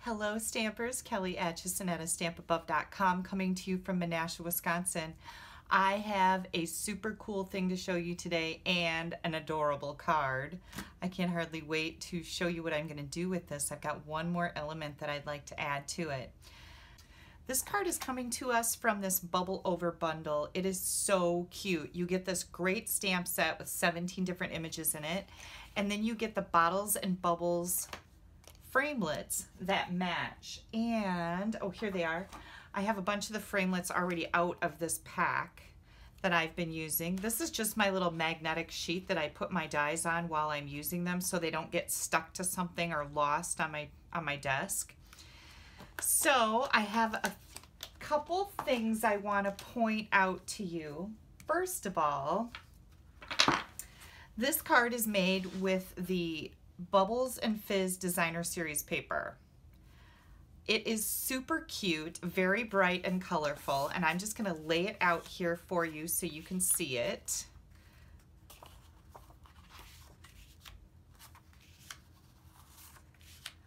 Hello Stampers, Kelly Atchison at StampAbove.com coming to you from Menasha, Wisconsin. I have a super cool thing to show you today and an adorable card. I can hardly wait to show you what I'm going to do with this. I've got one more element that I'd like to add to it. This card is coming to us from this Bubble Over bundle. It is so cute. You get this great stamp set with 17 different images in it, and then you get the Bottles and Bubbles framelits that match. And oh, here they are. I have a bunch of the framelits already out of this pack that I've been using. This is just my little magnetic sheet that I put my dies on while I'm using them so they don't get stuck to something or lost on my desk. So I have a couple things I want to point out to you. First of all, this card is made with the Bubbles and Fizz Designer Series paper. It is super cute, very bright and colorful, and I'm just going to lay it out here for you so you can see it.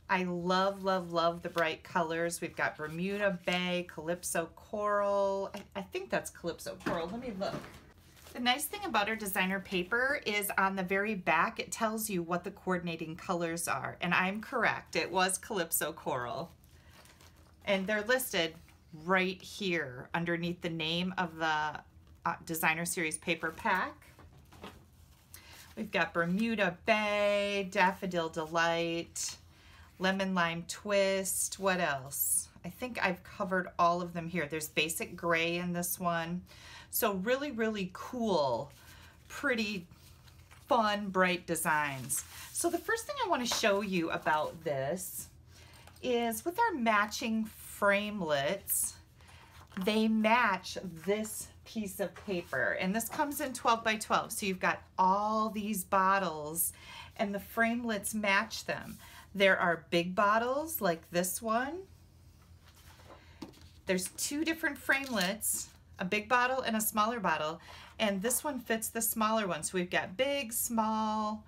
I love, love, love the bright colors. We've got Bermuda Bay, Calypso Coral. I think that's Calypso Coral. Let me look. The nice thing about our designer paper is on the very back, it tells you what the coordinating colors are. And I'm correct, it was Calypso Coral. And they're listed right here underneath the name of the designer series paper pack. We've got Bermuda Bay, Daffodil Delight, Lemon Lime Twist. What else? I think I've covered all of them here. There's Basic Gray in this one. So really, really cool, pretty fun, bright designs. So the first thing I want to show you about this is with our matching framelits, they match this piece of paper. And this comes in 12 by 12. So you've got all these bottles and the framelits match them. There are big bottles like this one. There's two different framelits, a big bottle and a smaller bottle, and this one fits the smaller one. So we've got big, small,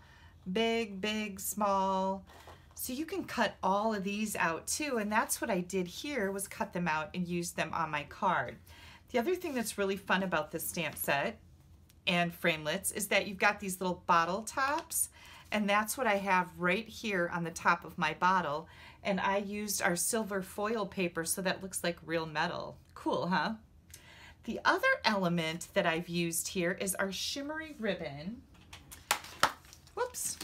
big, big, small. So you can cut all of these out too, and that's what I did here, was cut them out and use them on my card. The other thing that's really fun about this stamp set and framelits is that you've got these little bottle tops, and that's what I have right here on the top of my bottle, and I used our silver foil paper so that looks like real metal. Cool, huh? The other element that I've used here is our shimmery ribbon. Whoops.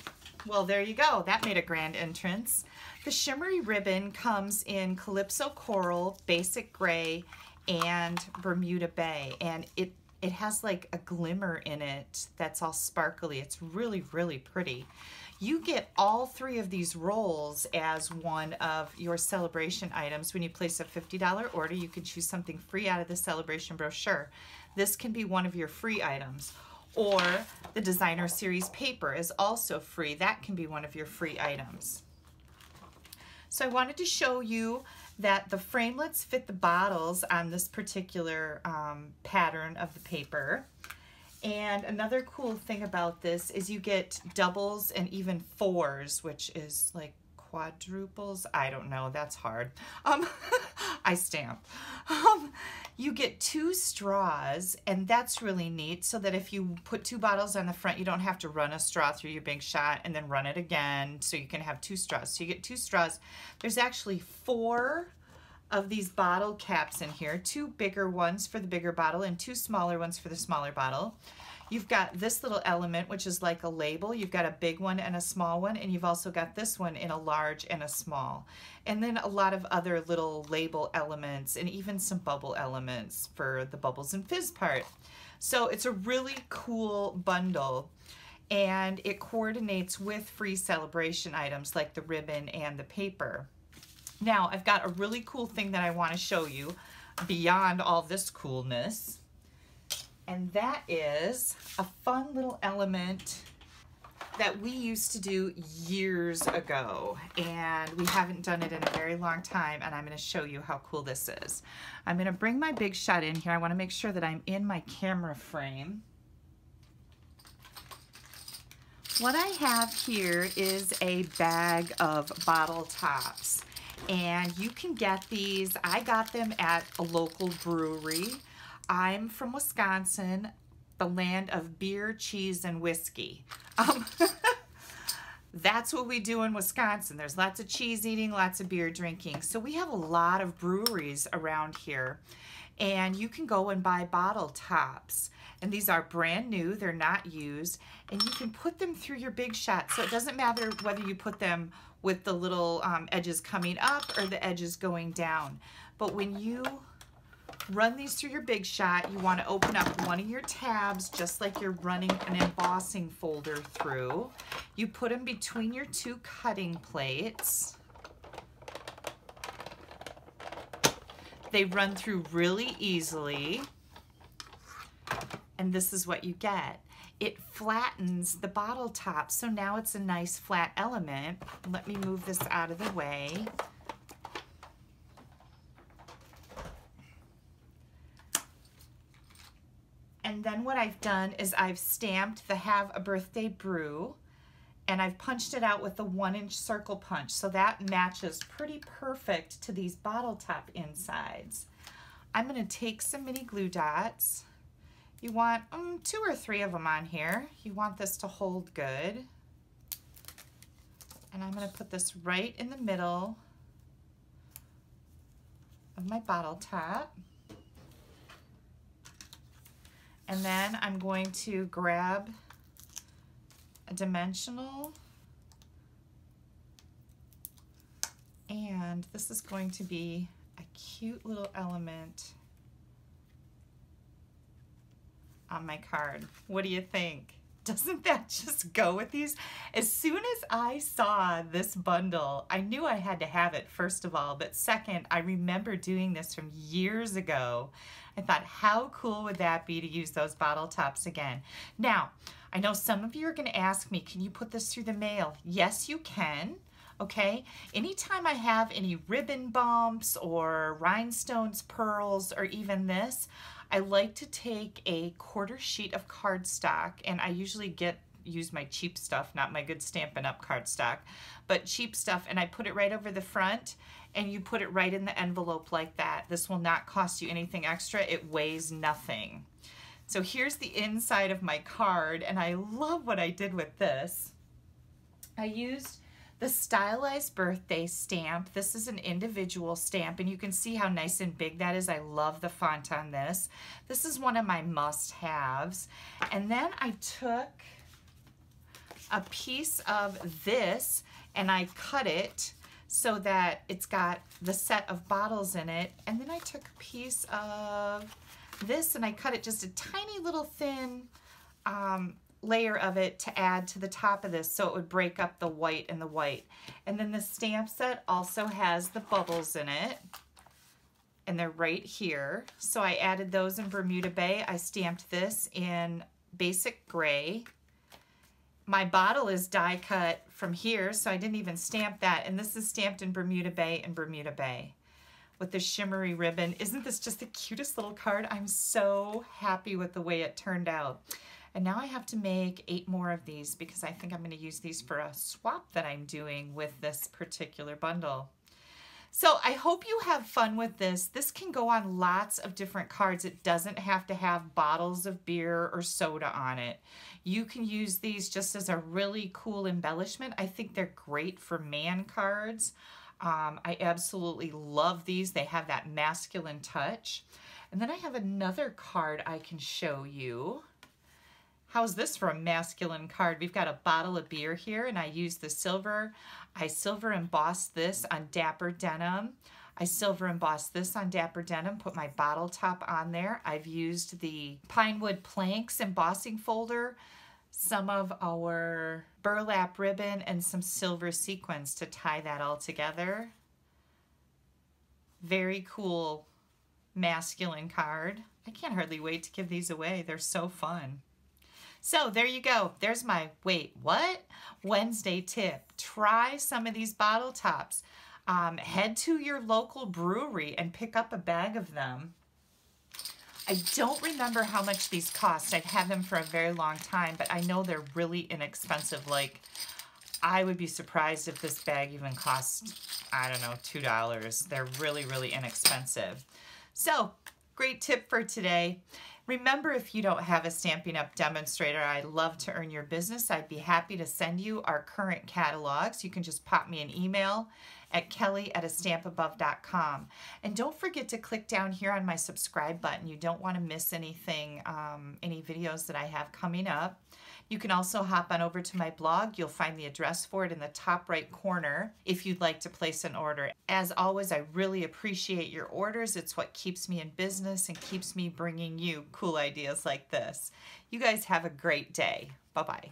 Well, there you go. That made a grand entrance. The shimmery ribbon comes in Calypso Coral, Basic Gray, and Bermuda Bay. And it has like a glimmer in it that's all sparkly. It's really, really pretty. You get all three of these rolls as one of your celebration items. When you place a $50 order, you can choose something free out of the celebration brochure. This can be one of your free items. Or the designer series paper is also free. That can be one of your free items. So I wanted to show you that the framelits fit the bottles on this particular pattern of the paper. And another cool thing about this is you get doubles and even fours, which is like quadruples. I don't know, that's hard. I stamp. You get two straws, and that's really neat, so that if you put two bottles on the front, you don't have to run a straw through your big shot and then run it again, so you can have two straws. So you get two straws. There's actually 4 of these bottle caps in here, 2 bigger ones for the bigger bottle and 2 smaller ones for the smaller bottle. You've got this little element, which is like a label. You've got a big one and a small one, and you've also got this one in a large and a small. And then a lot of other little label elements and even some bubble elements for the Bubbles and Fizz part. So it's a really cool bundle, and it coordinates with free celebration items like the ribbon and the paper. Now, I've got a really cool thing that I want to show you beyond all this coolness, and that is a fun little element that we used to do years ago, and we haven't done it in a very long time, and I'm going to show you how cool this is. I'm going to bring my big shot in here. I want to make sure that I'm in my camera frame. What I have here is a bag of bottle tops. And you can get these, I got them at a local brewery. I'm from Wisconsin, the land of beer, cheese, and whiskey. That's what we do in Wisconsin. There's lots of cheese eating, lots of beer drinking. So we have a lot of breweries around here. And you can go and buy bottle tops. And these are brand new, they're not used. And you can put them through your Big Shot. So it doesn't matter whether you put them with the little edges coming up or the edges going down. But when you run these through your Big Shot, you want to open up one of your tabs just like you're running an embossing folder through. You put them between your two cutting plates. They run through really easily. And this is what you get. It flattens the bottle top, so now it's a nice flat element. Let me move this out of the way. And then what I've done is I've stamped the Have a Birthday Brew, and I've punched it out with the 1-inch circle punch, so that matches pretty perfect to these bottle top insides. I'm going to take some mini glue dots. You want 2 or 3 of them on here. You want this to hold good. And I'm going to put this right in the middle of my bottle top. And then I'm going to grab a dimensional, and this is going to be a cute little element on my card. What do you think? Doesn't that just go with these? As soon as I saw this bundle, I knew I had to have it, first of all, but second, I remember doing this from years ago. I thought, how cool would that be to use those bottle tops again? Now, I know some of you are going to ask me, can you put this through the mail? Yes, you can. Okay, anytime I have any ribbon bumps or rhinestones, pearls, or even this, I like to take a 1/4 sheet of cardstock, and I usually use my cheap stuff, not my good Stampin' Up! Cardstock, but cheap stuff, and I put it right over the front, and you put it right in the envelope like that. This will not cost you anything extra. It weighs nothing. So here's the inside of my card, and I love what I did with this. I used the Stylized Birthday stamp. This is an individual stamp, and you can see how nice and big that is. I love the font on this. This is one of my must-haves. And then I took a piece of this and I cut it so that it's got the set of bottles in it. And then I took a piece of this and I cut it just a tiny little thin layer of it to add to the top of this so it would break up the white and the white. And then the stamp set also has the bubbles in it, and they're right here. So I added those in Bermuda Bay. I stamped this in basic gray. My bottle is die cut from here, so I didn't even stamp that, and this is stamped in Bermuda Bay and Bermuda Bay with the shimmery ribbon. Isn't this just the cutest little card? I'm so happy with the way it turned out. And now I have to make 8 more of these because I think I'm going to use these for a swap that I'm doing with this particular bundle. So I hope you have fun with this. This can go on lots of different cards. It doesn't have to have bottles of beer or soda on it. You can use these just as a really cool embellishment. I think they're great for man cards. I absolutely love these. They have that masculine touch. And then I have another card I can show you. How's this for a masculine card? We've got a bottle of beer here, and I use the silver. I silver embossed this on Dapper Denim. I silver embossed this on Dapper Denim, put my bottle top on there. I've used the Pinewood Planks embossing folder, some of our burlap ribbon, and some silver sequins to tie that all together. Very cool masculine card. I can't hardly wait to give these away. They're so fun. So there you go. There's my wait, what? Wednesday tip. Try some of these bottle tops. Head to your local brewery and pick up a bag of them. I don't remember how much these cost. I've had them for a very long time, but I know they're really inexpensive, like I would be surprised if this bag even cost, I don't know, $2. They're really, really inexpensive. So, great tip for today. Remember, if you don't have a Stampin' Up! Demonstrator, I'd love to earn your business. I'd be happy to send you our current catalogs. You can just pop me an email at kelly@astampabove.com. And don't forget to click down here on my subscribe button. You don't want to miss anything, any videos that I have coming up. You can also hop on over to my blog. You'll find the address for it in the top right corner if you'd like to place an order. As always, I really appreciate your orders. It's what keeps me in business and keeps me bringing you cool ideas like this. You guys have a great day. Bye-bye.